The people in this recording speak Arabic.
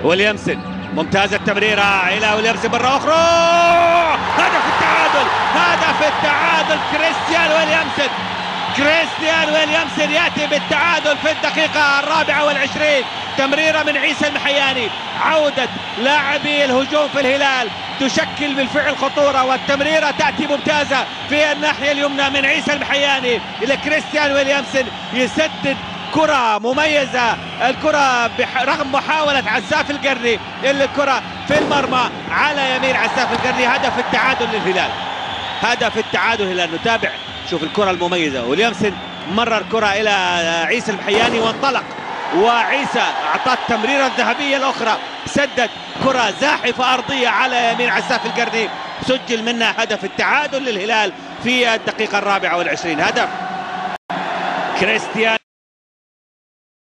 ويليامسون ممتازة التمريرة إلى ويليامسون مرة أخرى. هدف التعادل، هدف التعادل. كريستيان ويليامسون يأتي بالتعادل في الدقيقة 24. تمريرة من عيسى المحياني. عودة لاعبي الهجوم في الهلال تشكل بالفعل خطورة، والتمريرة تأتي ممتازة في الناحية اليمنى من عيسى المحياني إلى كريستيان ويليامسون. يسدد كرة مميزة، الكرة رغم محاولة عساف القرني إلا الكرة في المرمى على يمين عساف القرني. هدف التعادل للهلال، هدف التعادل للهلال. نتابع، شوف الكرة المميزة. ويليامسون مرر كرة إلى عيسى المحياني وانطلق، وعيسى أعطاه التمريرة الذهبية الأخرى، سدد كرة زاحفة أرضية على يمين عساف القرني، سجل منها هدف التعادل للهلال في الدقيقة 24. هدف كريستيان